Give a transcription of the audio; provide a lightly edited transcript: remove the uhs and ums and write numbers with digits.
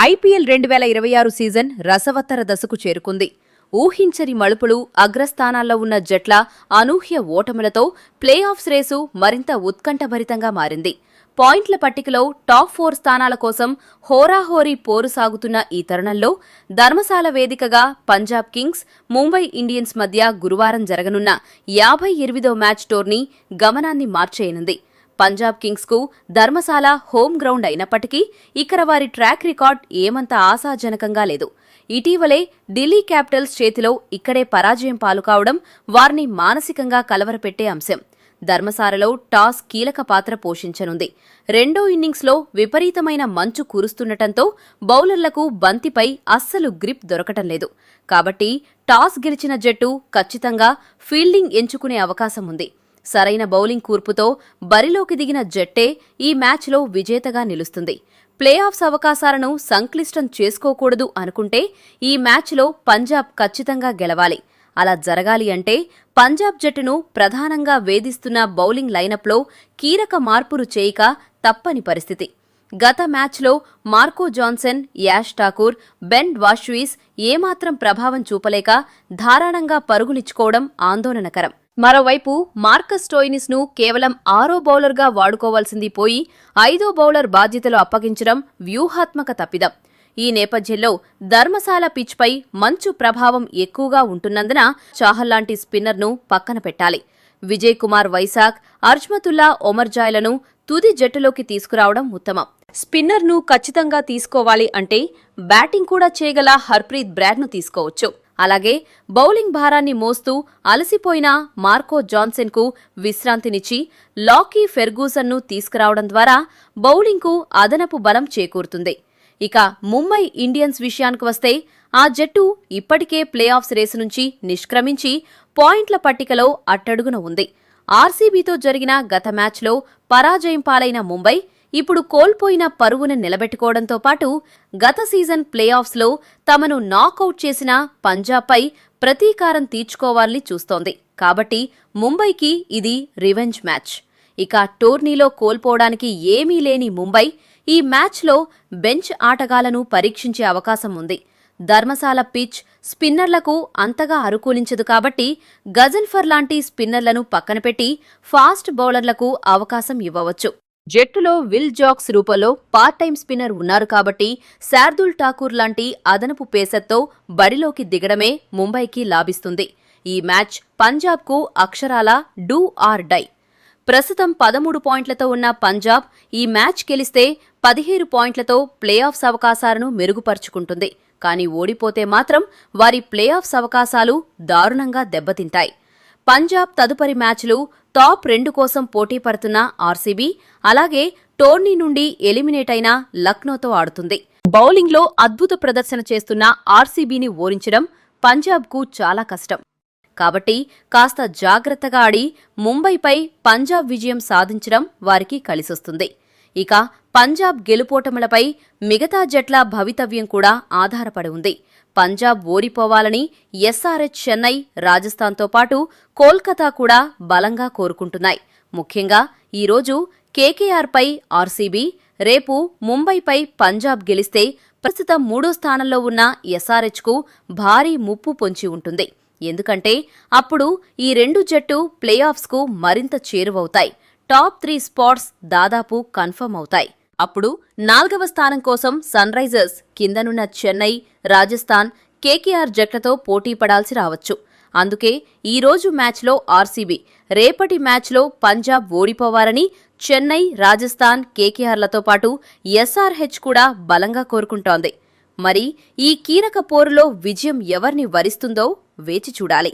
IPL 2026 season రసవత్తర దశకు చేరుకుంది. ఊహించని మలుపులు, అగ్రస్థానాల్లో ఉన్న జట్ల అనూహ్య ఓటములతో ప్లే ఆఫ్స్ రేసు మరింత ఉత్కంఠభరితంగా మారింది. పాయింట్ల పట్టికలో టాప్ 4 స్థానాల కోసం హోరాహోరీ పోరు సాగుతున్న ఈ తరుణంలో ధర్మశాల వేదికగా పంజాబ్ కింగ్స్, ముంబై ఇండియన్స్ మధ్య గురువారం జరగనున్న 58వ మ్యాచ్ టోర్నీ గమనాన్ని మార్చేయనుంది. పంజాబ్ కింగ్స్ కు ధర్మశాల హోమ్ గ్రౌండ్ అయినప్పటికీ ఇక్కడ వారి ట్రాక్ రికార్డ్ ఏమంత ఆశాజనకంగా లేదు. ఇటీవలే ఢిల్లీ క్యాపిటల్స్ చేతిలో ఇక్కడే పరాజయం పాలుకావడం వారిని మానసికంగా కలవరపెట్టే అంశం. ధర్మశాలలో టాస్ కీలక పాత్ర పోషించనుంది. రెండో ఇన్నింగ్స్లో విపరీతమైన మంచు కురుస్తుండటంతో బౌలర్లకు బంతిపై అస్సలు గ్రిప్ దొరకటం లేదు. కాబట్టి టాస్ గెలిచిన జట్టు ఖచ్చితంగా ఫీల్డింగ్ ఎంచుకునే అవకాశం ఉంది. సరైన బౌలింగ్ కూర్పుతో బరిలోకి దిగిన జట్టే ఈ మ్యాచ్లో విజేతగా నిలుస్తుంది. ప్లే ఆఫ్స్ అవకాశాలను సంక్లిష్టం చేసుకోకూడదు అనుకుంటే ఈ మ్యాచ్లో పంజాబ్ ఖచ్చితంగా గెలవాలి. అలా జరగాలి అంటే పంజాబ్ జట్టును ప్రధానంగా వేధిస్తున్న బౌలింగ్ లైనప్లో కీలక మార్పులు చేయక తప్పని పరిస్థితి. గత మ్యాచ్లో Marco Jansen, Yash Thakur, Ben వాష్వీస్ ఏమాత్రం ప్రభావం చూపలేక ధారాళంగా పరుగులిచ్చుకోవడం ఆందోళనకరం. మరోవైపు మార్కస్ స్టోయినిస్ ను కేవలం 6వ బౌలర్గా వాడుకోవాల్సింది పోయి 5వ బౌలర్ బాధ్యతలు అప్పగించడం వ్యూహాత్మక తప్పిదం. ఈ నేపథ్యంలో ధర్మశాల పిచ్పై మంచు ప్రభావం ఎక్కువగా ఉంటున్నందున చాహల్ లాంటి స్పిన్నర్ను పక్కన పెట్టాలి. విజయ్ కుమార్ వైశాఖ్, అర్జ్మతుల్లా ఒమర్జాయ్లను తుది జట్టులోకి తీసుకురావడం ఉత్తమం. స్పిన్నర్ను ఖచ్చితంగా తీసుకోవాలి అంటే బ్యాటింగ్ కూడా చేయగల హర్ప్రీత్ బ్రాడ్ను తీసుకోవచ్చు. అలాగే బౌలింగ్ భారాన్ని మోస్తూ అలసిపోయిన మార్కో జాన్సన్కు విశ్రాంతినిచ్చి లాకీ ఫెర్గూసన్ను తీసుకురావడం ద్వారా బౌలింగ్కు అదనపు బలం చేకూరుతుంది. ఇక ముంబై ఇండియన్స్ విషయానికి వస్తే ఆ జట్టు ఇప్పటికే ప్లే ఆఫ్స్ రేసు నుంచి నిష్క్రమించి పాయింట్ల పట్టికలో అట్టడుగున ఉంది. ఆర్సీబీతో జరిగిన గత మ్యాచ్లో పరాజయం పాలైన ముంబై ఇప్పుడు కోల్పోయిన పరువును నిలబెట్టుకోవడంతో పాటు గత సీజన్ ప్లే ఆఫ్స్లో తమను నాకౌట్ చేసిన పంజాబ్పై ప్రతీకారం తీర్చుకోవాలని చూస్తోంది. కాబట్టి ముంబైకి ఇది రివెంజ్ మ్యాచ్. ఇక టోర్నీలో కోల్పోవడానికి ఏమీ లేని ముంబై ఈ మ్యాచ్లో బెంచ్ ఆటగాళ్లను పరీక్షించే అవకాశం ఉంది. ధర్మశాల పిచ్ స్పిన్నర్లకు అంతగా అనుకూలించదు కాబట్టి గజల్ఫర్ లాంటి స్పిన్నర్లను పక్కనపెట్టి ఫాస్ట్ బౌలర్లకు అవకాశం ఇవ్వవచ్చు. జట్టులో విల్ జాక్స్ రూపంలో పార్ట్ టైం స్పిన్నర్ ఉన్నారు కాబట్టి శార్దుల్ ఠాకూర్ లాంటి అదనపు పేసర్తో బరిలోకి దిగడమే ముంబైకి లాభిస్తుంది. ఈ మ్యాచ్ పంజాబ్కు అక్షరాల డూ ఆర్ డై. ప్రస్తుతం 13 పాయింట్లతో ఉన్న పంజాబ్ ఈ మ్యాచ్ గెలిస్తే 17 పాయింట్లతో ప్లే ఆఫ్స్ అవకాశాలను మెరుగుపరుచుకుంటుంది. కానీ ఓడిపోతే మాత్రం వారి ప్లే ఆఫ్స్ అవకాశాలు దారుణంగా దెబ్బతింటాయి. పంజాబ్ తదుపరి మ్యాచ్లు టాప్ 2 కోసం పోటీ పడుతున్న ఆర్సీబీ, అలాగే టోర్నీ నుండి ఎలిమినేట్ అయిన లక్నోతో ఆడుతుంది. బౌలింగ్లో అద్భుత ప్రదర్శన చేస్తున్న ఆర్సీబీని ఓడించడం పంజాబ్కు చాలా కష్టం. కాబట్టి కాస్త జాగ్రత్తగా ఆడి ముంబైపై పంజాబ్ విజయం సాధించడం వారికి కలిసొస్తుంది. ఇక పంజాబ్ గెలుపోటములపై మిగతా జట్ల భవితవ్యం కూడా ఆధారపడి ఉంది. పంజాబ్ ఓడిపోవాలని ఎస్ఆర్హెచ్, చెన్నై, రాజస్థాన్తో పాటు కోల్కతా కూడా బలంగా కోరుకుంటున్నాయి. ముఖ్యంగా ఈరోజు కేకేఆర్పై ఆర్సీబీ, రేపు ముంబైపై పంజాబ్ గెలిస్తే ప్రస్తుతం 3వ స్థానంలో ఉన్న ఎస్ఆర్హెచ్కు భారీ ముప్పు పొంచి ఉంటుంది. ఎందుకంటే అప్పుడు ఈ రెండు జట్టు ప్లే ఆఫ్స్కు మరింత చేరువవుతాయి. టాప్ 3 స్పాట్స్ దాదాపు కన్ఫర్మ్ అవుతాయి. అప్పుడు 4వ స్థానం కోసం సన్ రైజర్స్, కిందనున్న చెన్నై, రాజస్థాన్, కేకేఆర్ జట్లతో పోటీ పడాల్సి రావచ్చు. అందుకే ఈరోజు మ్యాచ్లో ఆర్సీబీ, రేపటి మ్యాచ్లో పంజాబ్ ఓడిపోవాలని చెన్నై, రాజస్థాన్, కేకేఆర్లతో పాటు ఎస్ఆర్హెచ్ కూడా బలంగా కోరుకుంటోంది. మరి ఈ కీలక పోరులో విజయం ఎవరిని వరిస్తుందో వేచి చూడాలి.